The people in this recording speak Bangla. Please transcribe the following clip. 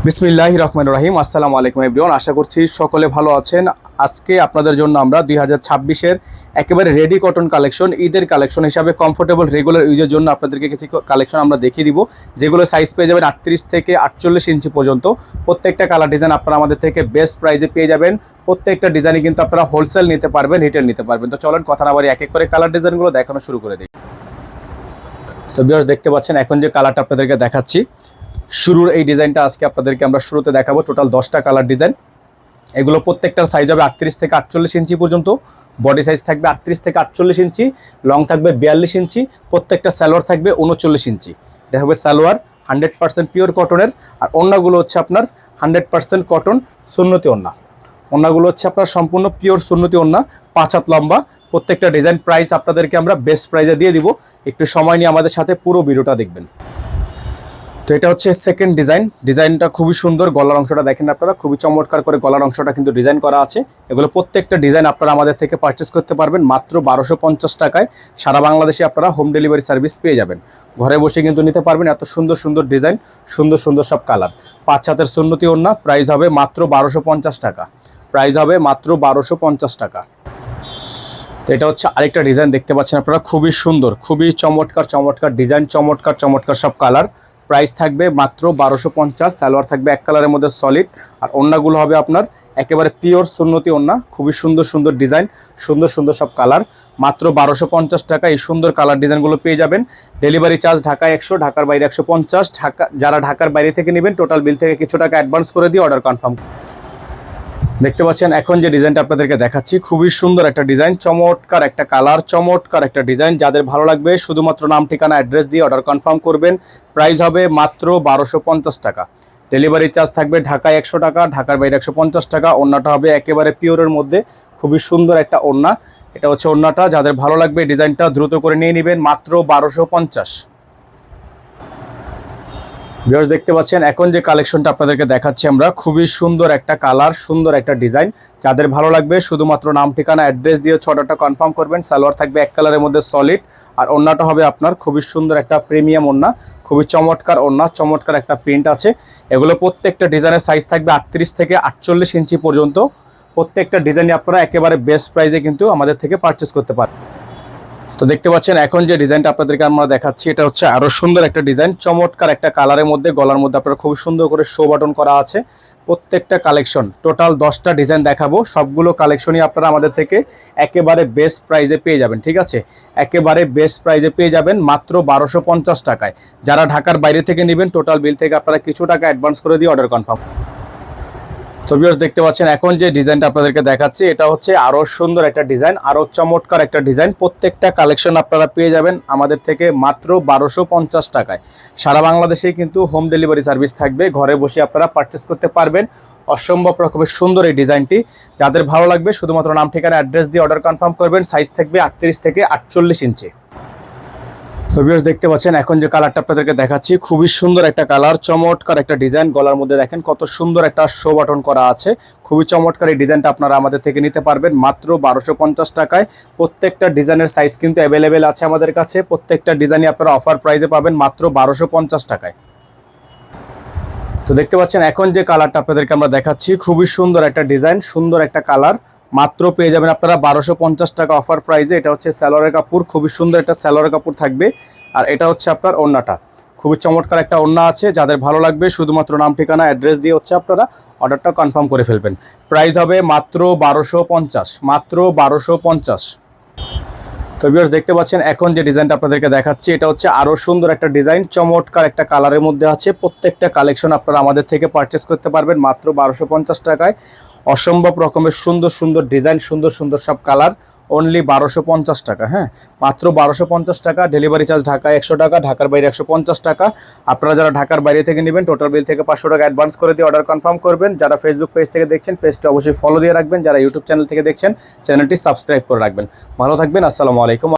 বিসমিল্লাহির রহমানির রহিম। আসসালামু আলাইকুম এভরিওয়ান, আশা করছি সকলে ভালো আছেন। আজকে আপনাদের জন্য আমরা 2026-এর একেবারে রেডি কটন কালেকশন, ঈদের কালেকশন হিসাবে কমফোর্টেবল রেগুলার ইউজের জন্য আপনাদেরকে কিছু কালেকশন আমরা দেখিয়ে দিব, যেগুলো সাইজ পেয়ে যাবেন 38 থেকে 48 ইঞ্চি পর্যন্ত। প্রত্যেকটা কালার ডিজাইন আপনারা আমাদের থেকে বেস্ট প্রাইজে পেয়ে যাবেন। প্রত্যেকটা ডিজাইনই কিন্তু আপনারা হোলসেল নিতে পারবেন, রিটেল নিতে পারবেন। তো চলেন কথা না বাড়িয়ে এক এক করে কালার ডিজাইনগুলো দেখানো শুরু করে দিই। তো ভিউয়ার্স, দেখতে পাচ্ছেন এখন যে কালারটা আপনাদেরকে দেখাচ্ছি, শুরুর এই ডিজাইনটা আজকে আপনাদেরকে আমরা শুরুতে দেখাবো। টোটাল 10টা কালার ডিজাইন, এগুলো প্রত্যেকটার সাইজ হবে 38 থেকে 48 ইঞ্চি পর্যন্ত। বডি সাইজ থাকবে 38 থেকে 48 ইঞ্চি, লং থাকবে 42 ইঞ্চি। প্রত্যেকটা সালোয়ার থাকবে 39 ইঞ্চি। এটা হবে সালোয়ার 100% পিওর কটনের। আর ওড়নাগুলো হচ্ছে আপনার 100% কটন সুন্নতি ওড়না। ওড়নাগুলো হচ্ছে আপনার সম্পূর্ণ পিওর সুন্নতি ওড়না, 5 হাত লম্বা। প্রত্যেকটা ডিজাইন প্রাইস আপনাদেরকে আমরা বেস্ট প্রাইজে দিয়ে দিব। একটু সময় নিয়ে আমাদের সাথে পুরো ভিডিওটা দেখবেন। তো এটা হচ্ছে সেকেন্ড ডিজাইনটা খুবই সুন্দর। গলার অংশটা দেখেন আপনারা, খুবই চমৎকার করে গলার অংশটা কিন্তু ডিজাইন করা আছে। এগুলো প্রত্যেকটা ডিজাইন আপনারা আমাদের থেকে পারচেস করতে পারবেন মাত্র 1250 টাকায়। সারা বাংলাদেশে আপনারা হোম ডেলিভারি সার্ভিস পেয়ে যাবেন। ঘরে বসে কিন্তু নিতে পারবেন। এত সুন্দর সুন্দর ডিজাইন, সুন্দর সুন্দর সব কালার। 5 হাতের সুন্নতি ওড়না, প্রাইস হবে মাত্র 1250 টাকা। প্রাইস হবে মাত্র 1250 টাকা। তো এটা হচ্ছে আরেকটা ডিজাইন দেখতে পাচ্ছেন আপনারা, খুবই সুন্দর, খুবই চমৎকার চমৎকার ডিজাইন, চমৎকার চমৎকার সব কালার। প্রাইস থাকবে মাত্র 1250। সালোয়ার থাকবে এক কালারের মধ্যে সলিড। আর ওড়নাগুলো হবে আপনার একেবারে পিওর সুন্নতি ওড়না, খুবই সুন্দর সুন্দর ডিজাইন, সুন্দর সুন্দর সব কালার। মাত্র 1250 টাকা এই সুন্দর কালার ডিজাইনগুলো পেয়ে যাবেন। ডেলিভারি চার্জ ঢাকায় 100, ঢাকার বাইরে 150। যারা ঢাকার বাইরে থেকে নেবেন টোটাল বিল থেকে কিছু টাকা অ্যাডভান্স করে দিয়ে অর্ডার কনফার্ম। দেখতে পাচ্ছেন এখন যে ডিজাইনটা আপনাদেরকে দেখাচ্ছি, খুবই সুন্দর একটা ডিজাইন, চমৎকার একটা কালার, চমৎকার একটা ডিজাইন। যাদের ভালো লাগবে শুধুমাত্র নাম ঠিকানা অ্যাড্রেস দিয়ে অর্ডার কনফার্ম করবেন। প্রাইস হবে মাত্র 1250 টাকা। ডেলিভারি চার্জ থাকবে ঢাকায় 100 টাকা, ঢাকার বাইরে 150 টাকা। ওড়নাটা হবে একেবারে পিওরের মধ্যে, খুবই সুন্দর একটা ওড়না। এটা হচ্ছে ওড়নাটা। যাদের ভালো লাগবে ডিজাইনটা দ্রুত করে নিয়ে নেবেন, মাত্র 1250। ভিউয়ার্স, দেখতে পাচ্ছেন এখন যে কালেকশনটা আপনাদেরকে দেখাচ্ছি আমরা, খুবই সুন্দর একটা কালার, সুন্দর একটা ডিজাইন। যাদের ভালো লাগবে শুধুমাত্র নাম ঠিকানা অ্যাড্রেস দিয়ে অর্ডারটা কনফার্ম করবেন। সালোয়ার থাকবে এক কালারের মধ্যে সলিড। আর ওড়নাটা হবে আপনার খুবই সুন্দর একটা প্রিমিয়াম ওড়না, খুবই চমৎকার ওড়না, চমৎকার একটা প্রিন্ট আছে। এগুলো প্রত্যেকটা ডিজাইনের সাইজ থাকবে 38 থেকে 48 ইঞ্চি পর্যন্ত। প্রত্যেকটা ডিজাইনই আপনারা একেবারে বেস্ট প্রাইসে কিন্তু আমাদের থেকে পারচেস করতে পারেন। তো দেখতে পাচ্ছেন এখন যে ডিজাইনটা আপনাদেরকে আমরা দেখাচ্ছি, এটা হচ্ছে আরো সুন্দর একটা ডিজাইন, চমৎকার একটা কালারের মধ্যে। গলার মধ্যে আপনারা খুব সুন্দর করে শো বাটন করা আছে। প্রত্যেকটা কালেকশন টোটাল 10টা ডিজাইন দেখাবো, সবগুলো কালেকশনই আপনারা আমাদের থেকে একেবারে বেস্ট প্রাইজে পেয়ে যাবেন। ঠিক আছে, একেবারে বেস্ট প্রাইজে পেয়ে যাবেন মাত্র 1250 টাকায়। যারা ঢাকার বাইরে থেকে নেবেন টোটাল বিল থেকে আপনারা কিছু টাকা অ্যাডভান্স করে দিয়ে অর্ডার কনফার্ম। তো ভিউয়ার্স, দেখতে পাচ্ছেন এখন যে ডিজাইনটা আপনাদেরকে দেখাচ্ছি, এটা হচ্ছে আরো সুন্দর একটা ডিজাইন, আরো চমৎকার একটা ডিজাইন। প্রত্যেকটা কালেকশন আপনারা পেয়ে যাবেন আমাদের থেকে মাত্র 1250 টাকায়। সারা বাংলাদেশে কিন্তু হোম ডেলিভারি সার্ভিস থাকবে, ঘরে বসে আপনারা পারচেস করতে পারবেন। অসম্ভব রকমের সুন্দর এই ডিজাইনটি। যাদের ভালো লাগবে শুধুমাত্র নাম ঠিকানা অ্যাড্রেস দিয়ে অর্ডার কনফার্ম করবেন। সাইজ থাকবে 38 থেকে 48 ইঞ্চি। তো ভিউয়ার্স, দেখতে পাচ্ছেন এখন যে কালারটা আপনাদেরকে দেখাচ্ছি, খুবই সুন্দর একটা কালার, চমৎকার একটা ডিজাইন। গলার মধ্যে দেখেন কত সুন্দর একটা শো বাটন করা আছে। খুবই চমৎকার এই ডিজাইনটা আপনারা আমাদের থেকে নিতে পারবেন মাত্র 1250 টাকায়। প্রত্যেকটা ডিজাইনের সাইজ কিন্তু অ্যাভেলেবেল আছে আমাদের কাছে। প্রত্যেকটা ডিজাইনই আপনারা অফার প্রাইসে পাবেন মাত্র 1250 টাকায়। তো দেখতে পাচ্ছেন এখন যে কালারটা আপনাদেরকে আমরা দেখাচ্ছি, খুবই সুন্দর একটা ডিজাইন, সুন্দর একটা কালার। মাত্র পেয়ে যাবেন আপনারা 1250 টাকা অফার প্রাইসে। এটা হচ্ছে সালোয়ারের কাপড়, খুবই সুন্দর একটা সালোয়ারের কাপড় থাকবে। আর এটা হচ্ছে আপনার ওড়নাটা, খুবই চমৎকার একটা ওড়না আছে। যাদের ভালো লাগবে শুধুমাত্র নাম ঠিকানা অ্যাড্রেস দিয়ে আপনারা অর্ডারটা কনফার্ম করে ফেলবেন। প্রাইস হবে মাত্র 1250, মাত্র 1250। তো ভিউয়ার্স, দেখতে পাচ্ছেন এখন যে ডিজাইনটা আপনাদেরকে দেখাচ্ছি, এটা হচ্ছে আরো সুন্দর একটা ডিজাইন, চমৎকার একটা কালারের মধ্যে আছে। প্রত্যেকটা কালেকশন আপনারা আমাদের থেকে পারচেস করতে পারবেন মাত্র 1250 টাকায়। অসম্ভব রকমের সুন্দর সুন্দর ডিজাইন, সুন্দর সুন্দর সব কালার, অনলি 1250 টাকা। হ্যাঁ, মাত্র 1250 টাকা। ডেলিভারি চার্জ ঢাকায় 100 টাকা, ঢাকার বাইরে 150 টাকা। আপনারা যারা ঢাকার বাইরে থেকে নেবেন টোটাল বিল থেকে 500 টাকা অ্যাডভান্স করে দিয়ে অর্ডার কনফার্ম করবেন। যারা ফেসবুক পেজ থেকে দেখছেন পেজটা অবশ্যই ফলো দিয়ে রাখবেন। যারা ইউটিউব চ্যানেল থেকে দেখছেন চ্যানেলটি সাবস্ক্রাইব করে রাখবেন। ভালো থাকবেন, আসসালামু আলাইকুম।